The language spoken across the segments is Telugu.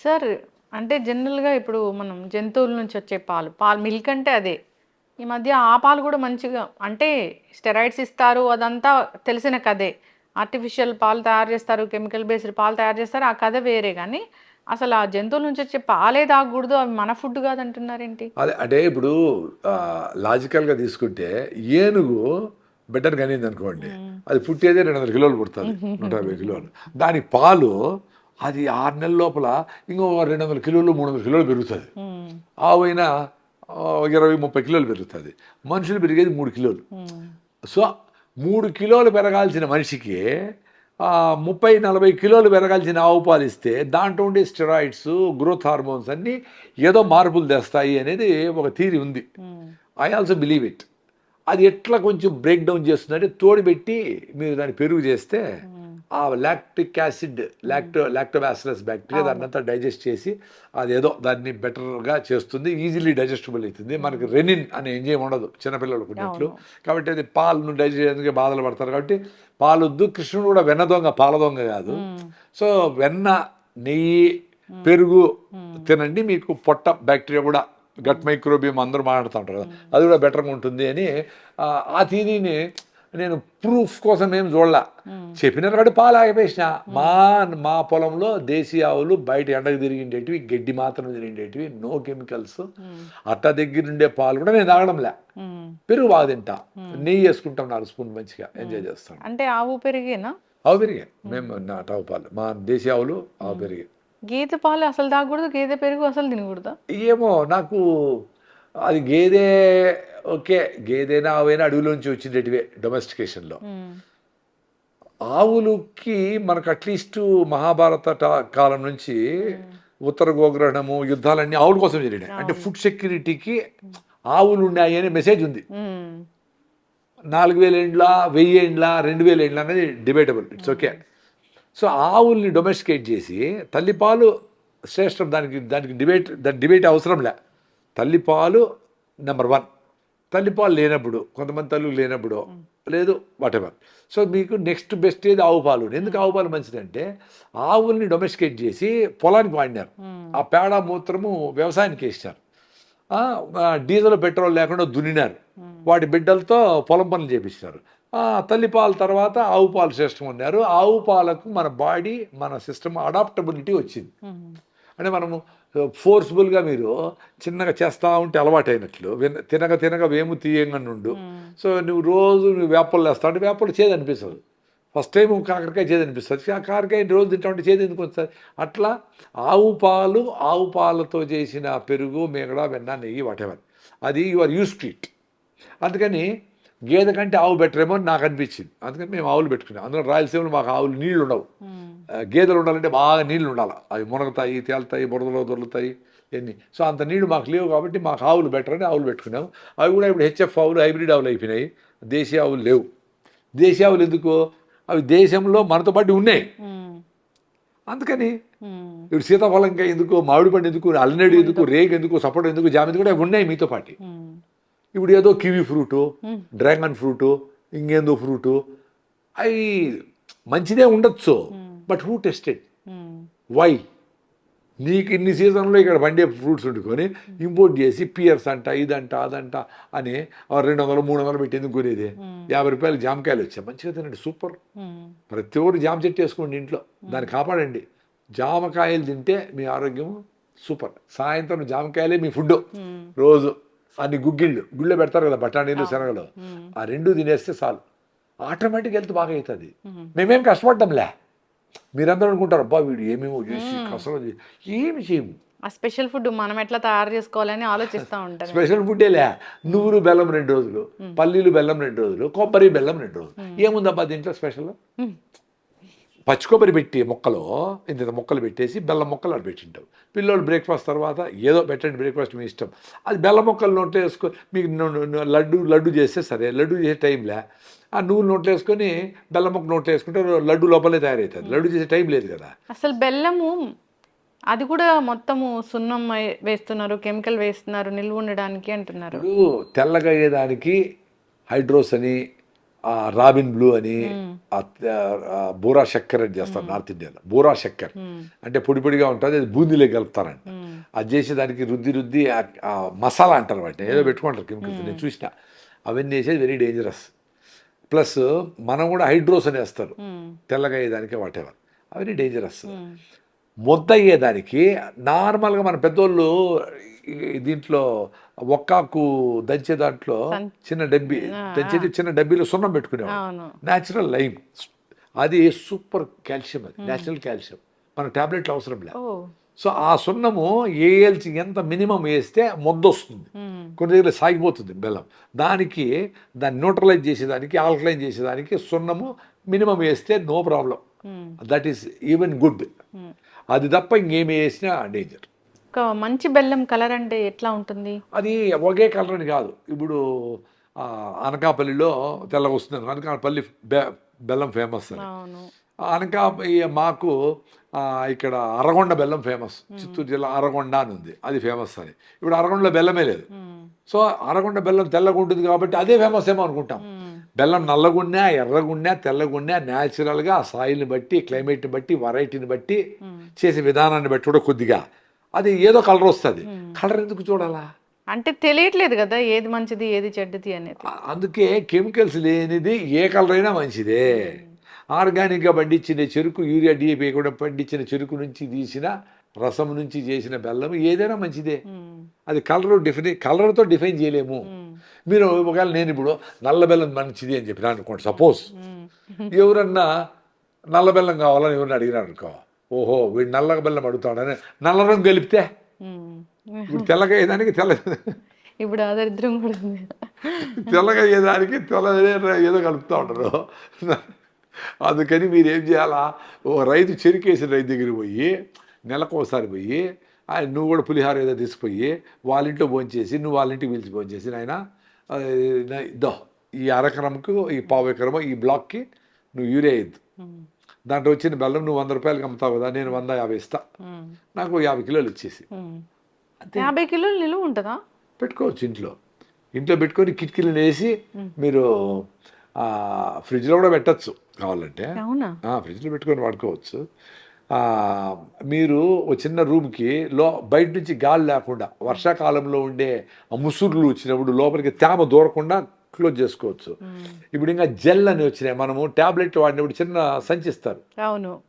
సార్ అంటే జనరల్గా ఇప్పుడు మనం జంతువుల నుంచి వచ్చే పాలు మిల్క్ అంటే అదే. ఈ మధ్య ఆ పాలు కూడా మంచిగా అంటే స్టెరాయిడ్స్ ఇస్తారు అదంతా తెలిసిన కథే. ఆర్టిఫిషియల్ పాలు తయారు చేస్తారు, కెమికల్ బేస్డ్ పాలు తయారు చేస్తారు, ఆ కథ వేరే. కానీ అసలు ఆ జంతువుల నుంచి వచ్చే పాలే తాగకూడదు, అవి మన ఫుడ్ కాదంటున్నారేంటి? అదే అంటే ఇప్పుడు లాజికల్గా తీసుకుంటే ఏనుగు బెటర్ కనింది అనుకోండి, అది పుట్టేదే 200 కిలోలు పుడుతుంది, 150 కిలోలు. దాని పాలు అది 6 నెలల లోపల ఇంకో 200 కిలోలు 300 కిలోలు పెరుగుతుంది. ఆవైనా 20-30 కిలోలు పెరుగుతుంది. మనుషులు పెరిగేది 3 కిలోలు. సో 3 కిలోలు పెరగాల్సిన మనిషికి 30-40 కిలోలు పెరగాల్సిన ఆవు పాలు ఇస్తే దాంట్లో ఉండే స్టెరాయిడ్స్, గ్రోత్ హార్మోన్స్ అన్నీ ఏదో మార్పులు తెస్తాయి అనేది ఒక థియరీ ఉంది. I also believe it. అది ఎట్లా కొంచెం బ్రేక్ డౌన్ చేస్తుందంటే తోడుపెట్టి మీరు దాన్ని పెరుగు చేస్తే ఆ లాక్టిక్ యాసిడ్ లాక్టోబాసిలస్ బ్యాక్టీరియా దాన్నంతా డైజెస్ట్ చేసి అదేదో దాన్ని బెటర్గా చేస్తుంది, ఈజీలీ డైజెస్టబుల్ అవుతుంది. మనకి రెనిన్ అనే ఎంజైమ్ ఉండదు చిన్నపిల్లలకు ఉన్నట్లు. కాబట్టి అది పాలను డైజెస్ట్ చేయడానికి బాధలు పడతారు. కాబట్టి పాలొద్దు. కృష్ణుడు కూడా వెన్న దొంగ, పాల దొంగ కాదు. సో వెన్న, నెయ్యి, పెరుగు తినండి, మీకు పొట్ట బ్యాక్టీరియా కూడా, గట్ మైక్రోబియం అందరూ మాట్లాడుతూ ఉంటారు కదా, అది కూడా బెటర్గా ఉంటుంది అని ఆ థీరీని నేను ప్రూఫ్ కోసం ఏం చూడలా. చెప్పినారు కాబట్టి పాలు ఆగిపోయిన. మా పొలంలో దేశీ ఆవులు బయట ఎండకు తిరిగిండేటివి, గడ్డి మాత్రం తిరిగిండేటివి, నో కెమికల్స్. అట్ట దగ్గర ఉండే పాలు కూడా నేను తాగడంలే. పెరుగు బాగా తింటా, నెయ్యి వేసుకుంటాం 4 స్పూన్, మంచిగా ఎంజాయ్ చేస్తాం. అంటే ఆవు పెరిగేనా? ఆవు పెరిగే మేము ఆవు పాలు, మా దేశీ ఆవులు ఆవు పెరిగే. గేదె పాలు అసలు తాగకూడదు, గేదె పెరుగు అసలు తినకూడదా? ఏమో నాకు అది గేదె ఓకే, గేదెనా ఆవైనా అడవిలోంచి వచ్చిండేటివే డొమెస్టికేషన్లో. ఆవులకి మనకు అట్లీస్ట్ మహాభారత కాలం నుంచి ఉత్తర గోగ్రహణము, యుద్ధాలన్నీ ఆవుల కోసం జరిగినాయి. అంటే ఫుడ్ సెక్యూరిటీకి ఆవులు ఉన్నాయి అనే మెసేజ్ ఉంది. 4000 ఏండ్ల, 1000 ఏండ్ల, 2000 ఏండ్ల అనేది డిబేటబుల్, ఇట్స్ ఓకే. సో ఆవుల్ని డొమెస్టికేట్ చేసి తల్లిపాలు శ్రేష్టం, దానికి డిబేట్ అవసరంలే. తల్లిపాలు నెంబర్ 1. తల్లిపాలు లేనప్పుడు, కొంతమంది తల్లులు లేనప్పుడు లేదు, వాటెవర్. సో మీకు నెక్స్ట్ బెస్ట్ ఏది ఆవు పాలు. ఎందుకు ఆవు పాలు మంచిదంటే ఆవుల్ని డొమెస్టికేట్ చేసి పొలానికి వాడినారు. ఆ పేడ మూత్రము వ్యవసాయానికి వేసినారు. డీజిల్ పెట్రోల్ లేకుండా దున్నినారు. వాటి బిడ్డలతో పొలం పనులు చేపించినారు. తల్లిపాల తర్వాత ఆవు పాలు శ్రేష్టం ఉన్నారు. ఆవు పాలకు మన బాడీ, మన సిస్టమ్ అడాప్టబిలిటీ వచ్చింది. అంటే మనము ఫోర్స్ఫుల్గా మీరు చిన్నగా చేస్తూ ఉంటే అలవాటు అయినట్లు, తినగా వేము తీయంగా నుండు. సో నువ్వు వేపలు వేస్తావు అంటే వేపలు చేదు అనిపిస్తుంది. ఫస్ట్ టైం కాకరకాయ చేదు అనిపిస్తుంది, ఆ కాకరకాయ రోజు తింటా ఉంటే చేదు ఎందుకు వస్తుంది. అట్లా ఆవు పాలతో చేసిన పెరుగు, మేగడ, వెన్న, నెయ్యి, వాటెవర్, అది you are use to it. అందుకని గేదె కంటే ఆవు బెటర్ ఏమో అని నాకు అనిపించింది. అందుకని మేము ఆవులు పెట్టుకున్నాం. అందులో రాయలసీమలో మాకు ఆవులు నీళ్ళు ఉండవు. గేదెలు ఉండాలంటే బాగా నీళ్ళు ఉండాలి. అవి మునగతాయి, తేలుతాయి, బురదలో దొరుకుతాయి ఎన్ని. సో అంత నీళ్ళు మాకు లేవు కాబట్టి మాకు ఆవులు బెటర్ అని ఆవులు పెట్టుకున్నాము. అవి కూడా ఇప్పుడు హెచ్ఎఫ్ ఆవులు, హైబ్రిడ్ ఆవులు అయిపోయినాయి. దేశీ ఆవులు లేవు. దేశీ ఆవులు ఎందుకు? అవి దేశంలో మనతో పాటు ఉన్నాయి. అందుకని ఇప్పుడు సీతాఫలంకాయ ఎందుకు, మామిడి పండు ఎందుకు, అల్లనేడు ఎందుకు, రేగు ఎందుకు, సపోటా ఎందుకు, జామ ఎందుకు, అవి ఉన్నాయి మీతో పాటు. ఇప్పుడు ఏదో కివీ ఫ్రూటు, డ్రాగన్ ఫ్రూటు, ఇంకేందో ఫ్రూటు, అవి మంచిదే ఉండొచ్చు. But who tested? వై? నీకు ఇన్ని సీజన్లో ఇక్కడ పండే ఫ్రూట్స్ వండుకొని ఇంపోర్ట్ చేసి పియర్స్ అంట, ఇదంట, అదంట అని 200-300 పెట్టి ఎందుకు కొనేది? 50 రూపాయలు జామకాయలు వచ్చాయి, మంచిగా తినండి, సూపర్. ప్రతి ఒక్కరు జామ చెట్టు వేసుకోండి ఇంట్లో, దాన్ని కాపాడండి. జామకాయలు తింటే మీ ఆరోగ్యం సూపర్. సాయంత్రం జామకాయలే మీ ఫుడ్ రోజు. అన్ని గుళ్ళో పెడతారు కదా, బఠానీలు, శనగలు, ఆ 2 తినేస్తే చాలు, ఆటోమేటిక్ హెల్త్ బాగా అవుతుంది. మేమేం కష్టపడ్డంలే. మీరందరూ అనుకుంటారు అబ్బా వీడు ఏమేమో చేసి కసరత్తు, ఏమి చేయము. ఆ స్పెషల్ ఫుడ్ మనం ఎట్లా తయారు చేసుకోవాలని ఆలోచిస్తూ ఉంటారు. స్పెషల్ ఫుడ్డేలే. నువ్వులు బెల్లం 2 రోజులు, పల్లీలు బెల్లం 2 రోజులు, కొబ్బరి బెల్లం 2 రోజులు. ఏముందబ్బా దీంట్లో స్పెషల్? పచ్చి కొబ్బరి పెట్టి మొక్కలో ఇంత మొక్కలు పెట్టేసి బెల్లం మొక్కలు అక్కడ పెట్టింటావు. పిల్లలు బ్రేక్ఫాస్ట్ తర్వాత ఏదో పెట్టండి, బ్రేక్ఫాస్ట్ మీ ఇష్టం. అది బెల్లం మొక్కలు నోట్లో వేసుకొని మీకు లడ్డు చేస్తే సరే, లడ్డు చేసే టైంలే. ఆ నువ్వులు నోట్లో వేసుకొని బెల్లం మొక్క నోట్లో వేసుకుంటే లడ్డు లోపలే తయారవుతుంది. లడ్డు చేసే టైం లేదు కదా. అసలు బెల్లము అది కూడా మొత్తము సున్నం వేస్తున్నారు, కెమికల్ వేస్తున్నారు నిల్వ ఉండడానికి అంటున్నారు. తెల్లగా అయ్యేదానికి హైడ్రోస్ అని రాబిన్ బ్లూ అని బూరా చక్కెర అని చేస్తారు నార్త్ ఇండియాలో. బూరా చక్కెర అంటే పొడి పొడిగా ఉంటుంది, అది బూందీలో కలుపుతారంట. అది చేసి దానికి రుద్ది ఆ మసాలా అంటారు వాటిని, ఏదో పెట్టుకుంటారు కెమికల్స్, నేను చూసిన. అవన్నీ వేసేది వెరీ డేంజరస్. ప్లస్ మనం కూడా హైడ్రోస్ అని వేస్తారు తెల్లగా అయ్యేదానికి, వాటెవర్, అవన్నీ డేంజరస్. ముద్ద అయ్యేదానికి నార్మల్గా మన పెద్దోళ్ళు దీంట్లో ఒక్కాకు దంచే దాంట్లో చిన్న డబ్బీ దంచేది, చిన్న డబ్బీలో సున్నం పెట్టుకునేవాడు, న్యాచురల్ లైమ్. అది సూపర్ కాల్షియం, అది న్యాచురల్ కాల్షియం, మన టాబ్లెట్లు అవసరం లేదు. సో ఆ సున్నము వేయాల్సి ఎంత మినిమం వేస్తే ముద్ద వస్తుంది, కొన్ని దగ్గర సాగిపోతుంది బెల్లం. దాన్ని న్యూట్రలైజ్ చేసేదానికి, ఆల్కలైన్ చేసేదానికి సున్నము మినిమం వేస్తే no problem, that is even good. అది తప్ప ఇంకేమి వేసినా డేంజర్. మంచి బెల్లం కలర్ అంటే ఎట్లా ఉంటుంది? అది ఒకే కలర్ అని కాదు. ఇప్పుడు అనకాపల్లిలో తెల్లగా వస్తుంది, అనకాపల్లి బెల్లం ఫేమస్ అని. మాకు ఇక్కడ అరగొండ బెల్లం ఫేమస్, చిత్తూరు జిల్లా అరగొండ అని ఉంది, అది ఫేమస్ అని. ఇప్పుడు అరగొండలో బెల్లమే లేదు. సో అరగొండ బెల్లం తెల్లగా ఉంటుంది కాబట్టి అదే ఫేమస్ ఏమో అనుకుంటాం. బెల్లం నల్లగున్నా, ఎర్రగున్నా, తెల్లగున్నా న్యాచురల్గా ఆ సాయిల్ని బట్టి, క్లైమేట్ని బట్టి, వెరైటీని బట్టి, చేసే విధానాన్ని బట్టి కూడా కొద్దిగా అది ఏదో కలర్ వస్తుంది. కలర్ ఎందుకు చూడాలా అంటే తెలియట్లేదు కదా ఏది మంచిది ఏది చెడ్డది అనేది. అందుకే కెమికల్స్ లేనిది ఏ కలర్ అయినా మంచిదే. ఆర్గానిక్గా పండించిన చెరుకు, యూరియా డిఏపి కూడా పండించిన చెరుకు నుంచి తీసిన రసం నుంచి చేసిన బెల్లం ఏదైనా మంచిదే. అది కలర్తో డిఫైన్ చేయలేము. మీరు ఒకవేళ నేను ఇప్పుడు నల్ల బెల్లం మంచిది అని చెప్పిన అనుకోండి, సపోజ్ ఎవరన్నా నల్ల బెల్లం కావాలని ఎవరిని అడిగినారు అనుకో, ఓహో వీడు నల్ల బెల్లం అడుగుతాడని నల్ల రంగు కలిపితే ఇప్పుడు తెల్లగా అయ్యేదానికి ఇప్పుడు ఆదరిద్రం కూడా తెల్లగా అయ్యేదానికి ఏదో కలుపుతూ ఉంటారు. అందుకని మీరు ఏం చేయాలా, ఓ రైతు చెరుకేసిన రైతు దగ్గరికి పోయి నెలకు ఒకసారి పోయి, నువ్వు కూడా పులిహార ఏదో తీసుకుపోయి వాళ్ళ ఇంట్లో భోంచేసి, నువ్వు వాళ్ళ ఇంటికి పిలిచి భోంచేసి, నాయన దో ఈ అరెకరంకు, ఈ పావు ఎకరమో ఈ బ్లాక్కి నువ్వు యూరియా ఇద్దు, దాంట్లో వచ్చిన బెల్లం నువ్వు 100 రూపాయలకి అమ్ముతావు కదా, నేను 150 ఇస్తా, నాకు 50 కిలోలు ఇచ్చేసి. 50 కిలోలు నిలువ ఉంటుందా? పెట్టుకోవచ్చు ఇంట్లో పెట్టుకొని కిటికీలు వేసి మీరు ఫ్రిడ్జ్లో కూడా పెట్టచ్చు కావాలంటే, ఫ్రిడ్జ్లో పెట్టుకొని వాడుకోవచ్చు. మీరు ఒక చిన్న రూమ్కి బయట నుంచి గాలి లేకుండా, వర్షాకాలంలో ఉండే ముసుర్లు వచ్చినప్పుడు లోపలికి తేమ దూరకుండా క్లోజ్ చేసుకోవచ్చు. ఇప్పుడు ఇంకా జెల్ అని వచ్చినాయి, మనము టాబ్లెట్ వాడినప్పుడు చిన్న సంచి ఇస్తారు,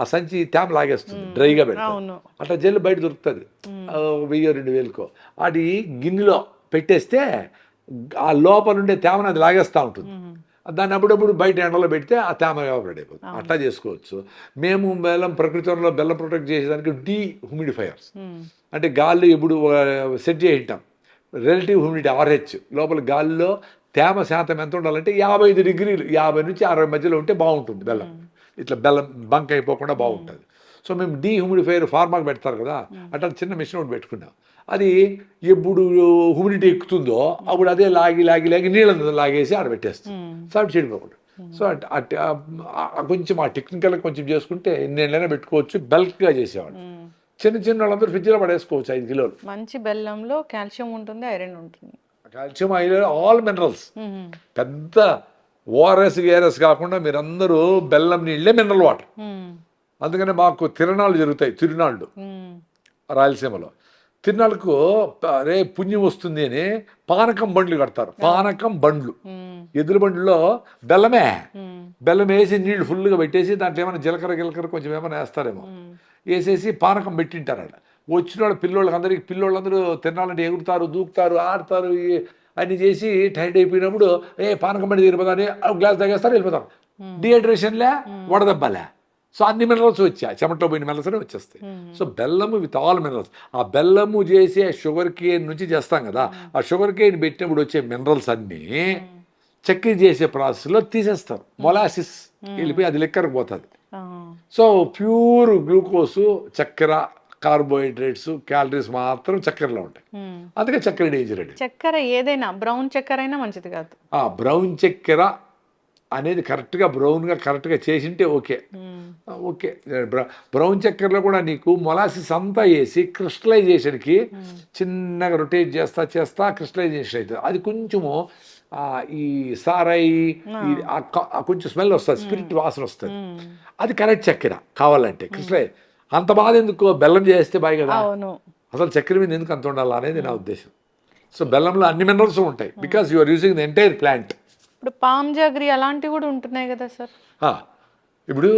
ఆ సంచి తేమ లాగేస్తుంది, డ్రైగా పెడతారు. అట్లా జెల్ బయట దొరుకుతుంది 1000-2000కో. అది గిన్నెలో పెట్టేస్తే ఆ లోపల ఉండే తేమను అది లాగేస్తూ ఉంటుంది. దాన్ని అప్పుడప్పుడు బయట ఎండలో పెడితే ఆ తేమ ఎవాపరేట్ అయిపోతుంది. అట్లా చేసుకోవచ్చు. మేము ప్రకృతిలో బెల్లం ప్రొటెక్ట్ చేసేదానికి డీహ్యూమిడిఫైయర్స్, అంటే గాల్లో ఎప్పుడు సెట్ చేసి ఉంటాం రిలేటివ్ హ్యూమిడిటీ RH, లోపల గాలిలో తేమ శాతం ఎంత ఉండాలంటే 55 డిగ్రీలు, 50 నుంచి 60 మధ్యలో ఉంటే బాగుంటుంది బెల్లం. ఇట్లా బెల్లం బంక్ అయిపోకుండా బాగుంటుంది. సో మేము డీహ్యూమిడిఫైయర్ ఫార్మాకి పెడతారు కదా, అట్లా చిన్న మిషన్ ఒకటి పెట్టుకున్నాం. అది ఎప్పుడు హ్యూమిడిటీ ఎక్కుతుందో అప్పుడు అదే లాగి నీళ్ళ లాగేసి ఆడబెట్టేస్తుంది, సో అటు చెడిపోకుండా. సో కొంచెం ఆ టెక్నికల్ కొంచెం చేసుకుంటే ఎన్నేళ్ళైనా పెట్టుకోవచ్చు. బల్క్గా చేసేవాడు, చిన్న వాళ్ళందరూ ఫ్రిడ్జ్లో పడేసుకోవచ్చు 5 కిలోలు. మంచి బెల్లంలో కాల్షియం ఉంటుంది, ఐరన్ ఉంటుంది, కాల్షియం, ఐరన్, ఆల్ మినరల్స్. పెద్ద ఓఆర్ఎస్ కాకుండా మీరందరూ బెల్లం నీళ్ళే మినరల్ వాటర్. అందుకనే మాకు తిరణాలు జరుగుతాయి, తిరునాళ్ళు రాయలసీమలో. తిరునాళ్ళకు రే పుణ్యం వస్తుంది అని పానకం బండ్లు కడతారు. పానకం బండ్లు, ఎద్దుల బండ్లో బెల్లం వేసి నీళ్లు ఫుల్గా పెట్టేసి దాంట్లో ఏమైనా జీలకర్ర కొంచెం ఏమైనా వేస్తారేమో, వేసేసి పానకం పెట్టింటారు. అక్కడ వచ్చిన వాళ్ళు పిల్లోళ్ళందరూ తిరణాలంటే ఎగురుతారు, దూకుతారు, ఆడతారు, అన్ని చేసి టైర్డ్ అయిపోయినప్పుడు పానకం బండి తిరిగిపోతారు, గ్లాస్ తాగేస్తారు, వెళ్ళిపోతారు. డిహైడ్రేషన్లే, వడదెబ్బలే. సో అన్ని మినరల్స్ వచ్చాయి, చెమటలో పోయిన మినరల్స్ అనే వచ్చేస్తాయి. సో బెల్లము విత్ ఆల్ మినరల్స్. ఆ బెల్లము చేసే షుగర్ కేన్ నుంచి చేస్తాం కదా, ఆ షుగర్ కేన్ పెట్టినప్పుడు వచ్చే మినరల్స్ అన్నీ చక్కెర చేసే ప్రాసెస్లో తీసేస్తారు. మొలాసిస్ వెళ్ళిపోయి అది లెక్కరకు పోతుంది. సో ప్యూర్ గ్లూకోసు, చక్కెర, కార్బోహైడ్రేట్స్, క్యాలరీస్ మాత్రం చక్కెరలో ఉంటాయి. అందుకే చక్కెర డేంజర్ అండి. చక్కెర ఏదైనా బ్రౌన్ చక్కెర అయినా మంచిది కాదు. బ్రౌన్ చక్కెర అనేది బ్రౌన్గా కరెక్ట్గా చేసింటే ఓకే. బ్రౌన్ చక్కెరలో కూడా నీకు మొలాసిస్ అంతా వేసి క్రిస్టలైజేషన్కి చిన్నగా రొటేట్ చేస్తా క్రిస్టలైజేషన్ అవుతుంది. అది కొంచెము ఈ సారాయి కొంచెం స్మెల్ వస్తుంది, స్పిరిట్ వాసన వస్తుంది, అది కరెక్ట్ చక్కెర కావాలంటే. కృష్ణయ్య అంత బాధ ఎందుకు, బెల్లం చేస్తే బాగా కదా. అవును. అసలు చక్కెర మీద ఎందుకు అంత ఉండాలి అనేది నా ఉద్దేశం. సో బెల్లంలో అన్ని మినరల్స్ ఉంటాయి, because you are using the entire plant. ఇప్పుడు పామ్ జాగరి అలాంటివి కూడా ఉంటున్నాయి కదా సార్. ఇప్పుడు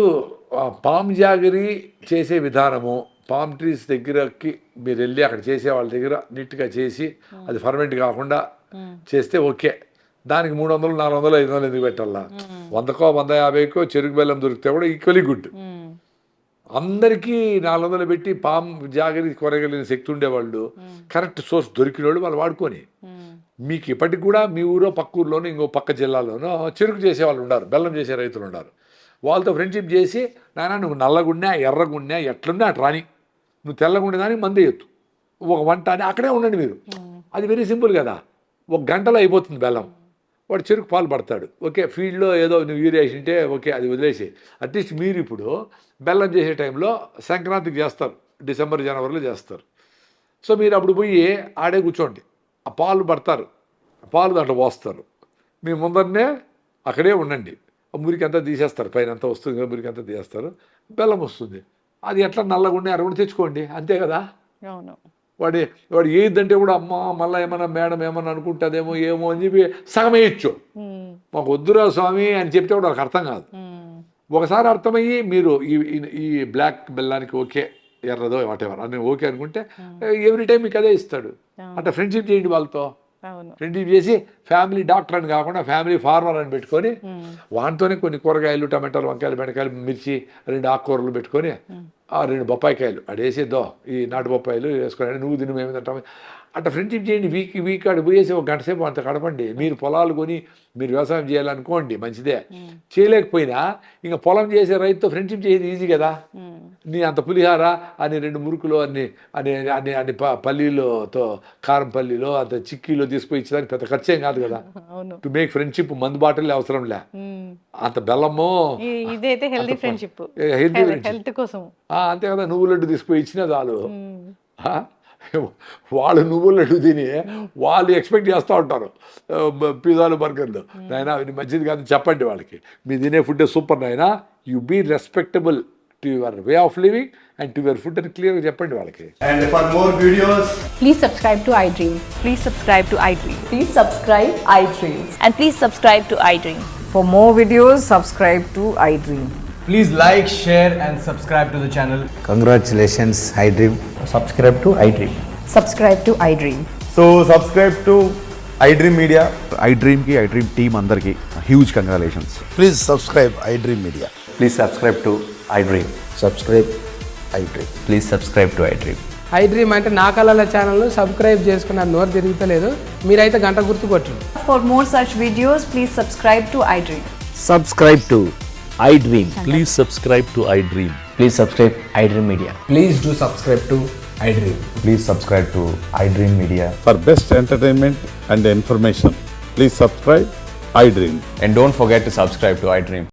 పామ్ జాగరి చేసే విధానము, పామ్ ట్రీస్ దగ్గరకి మీరు వెళ్ళి అక్కడ చేసే వాళ్ళ దగ్గర నీట్గా చేసి అది ఫర్మెంట్ కాకుండా చేస్తే ఓకే. దానికి 300, 400, 500 ఎందుకు పెట్టాలా? 100కో 150కో చెరుకు బెల్లం దొరికితే కూడా ఈక్వలీ గుడ్. అందరికీ 400 పెట్టి పామ్ జాగరి కొనగలిగిన శక్తి ఉండేవాళ్ళు, కరెక్ట్ సోర్స్ దొరికిన వాళ్ళు వాడుకొని, మీకు ఇప్పటికి కూడా మీ ఊరో పక్క ఊర్లోనో ఇంకో పక్క జిల్లాలోనో చెరుకు చేసే వాళ్ళు ఉన్నారు, బెల్లం చేసే రైతులు ఉన్నారు. వాళ్ళతో ఫ్రెండ్షిప్ చేసి, నాయన నువ్వు నల్లగున్నా ఎర్రగున్నా ఎట్లున్నా అటు రాని, నువ్వు తెల్లగుండే దానికి మంది ఎత్తు, ఒక వంట అని అక్కడే ఉండండి మీరు. అది వెరీ సింపుల్ కదా, 1 గంటలో అయిపోతుంది బెల్లం. వాడు చెరుకు పాలు పడతాడు, ఓకే. ఫీల్డ్లో ఏదో నువ్వు యూరియా వేసింటే ఓకే, అది వదిలేసి. అట్లీస్ట్ మీరు ఇప్పుడు బెల్లం చేసే టైంలో సంక్రాంతికి చేస్తారు, డిసెంబర్ జనవరిలో చేస్తారు. సో మీరు అప్పుడు పోయి ఆడే కూర్చోండి, ఆ పాలు పడతారు, పాలు దాంట్లో పోస్తారు, మీ ముందరనే అక్కడే ఉండండి. మురికి అంతా తీసేస్తారు, పైన అంతా వస్తుంది కదా, మురికి అంతా తీసేస్తారు, బెల్లం వస్తుంది. అది ఎట్లా నల్లగుండి అరగుండి తెచ్చుకోండి, అంతే కదా. అవును. వాడు ఏదంటే కూడా అమ్మ మళ్ళీ ఏమన్నా మేడం ఏమన్నా అనుకుంటుందేమో ఏమో అని చెప్పి సగం వేయచ్చు. మాకు వద్దురా స్వామి అని చెప్తే కూడా వాళ్ళకి అర్థం కాదు. ఒకసారి అర్థమయ్యి మీరు ఈ బ్లాక్ బెల్లానికి ఓకే, ఎర్రదో వాటెవర్ అని ఓకే అనుకుంటే ఎవ్రీ టైం మీకు అదే ఇస్తాడు. అట్లా ఫ్రెండ్షిప్ చేయండి వాళ్ళతో. ఫ్రెండ్షిప్ చేసి ఫ్యామిలీ డాక్టర్ అని కాకుండా ఫ్యామిలీ ఫార్మర్ అని పెట్టుకొని, వాటితోనే కొన్ని కూరగాయలు, టమాటాలు, వంకాయలు, బెండకాయలు, మిర్చి, 2 ఆకుకూరలు పెట్టుకొని, 2 బొప్పాయికాయలు అడేసేద్దో, ఈ నాటు బొప్పాయిలు వేసుకొని నువ్వు తిని మేము తింటాము. అట్లా ఫ్రెండ్షిప్ చేయండి. వీక్ అటు పోయేసి 1 గంట సేపు అంత గడపండి. మీరు పొలాలు కొని మీరు వ్యవసాయం చేయాలనుకోండి, మంచిదే. చేయలేకపోయినా ఇంకా పొలం చేసే రైతుతో ఫ్రెండ్షిప్ చేసేది ఈజీ కదా. నీ అంత పులిహార అని 2 మురుకులు అన్ని పల్లీలతో కారం పల్లీలో అంత చిక్కీలో తీసుకుని ఇచ్చేదానికి పెద్ద ఖర్చేం కాదు కదా. టు మేక్ ఫ్రెండ్షిప్ మందు బాటలే అవసరం లే, అంత బెల్లము. ఇదైతే హెల్తీ ఫ్రెండ్షిప్, హెల్త్ కోసం. అంతే కదా. నువ్వు లడ్డు తీసుకుని ఇచ్చినా చాలు. వాళ్ళు నువ్వుల లడ్డు తిని వాళ్ళు ఎక్స్పెక్ట్ చేస్తూ ఉంటారు పిజ్జాలు, బర్గర్లు. నాయనా ఇది మంచిది కాదు చెప్పండి వాళ్ళకి, మీ తినే ఫుడ్ సూపర్ నాయనా, you be respectable to your way of living and to your food అని క్లియర్గా చెప్పండి వాళ్ళకి. And for more videos, please subscribe to iDream. Please subscribe to iDream. Please subscribe iDream. And please subscribe to iDream. For more videos, subscribe to iDream. please like, share and subscribe to the channel. Congratulations, iDream. Subscribe to iDream. Subscribe to iDream. So subscribe to iDream Media. iDream ki iDream team andarki huge congratulations. Please subscribe iDream Media. Please subscribe to iDream. Subscribe iDream. Please subscribe to iDream. iDream అంటే నా కళల ఛానల్ను సబ్స్క్రైబ్ చేసుకున్న నోరు తిరుగుతలేదు, మీరైతే గంట గుర్తు కొట్టండి. For more such videos, please subscribe to iDream. Subscribe to iDream. Please subscribe to iDream. Please subscribe iDream Media. Please do subscribe to iDream. Please subscribe to iDream Media. For best entertainment and information, please subscribe iDream. And don't forget to subscribe to iDream.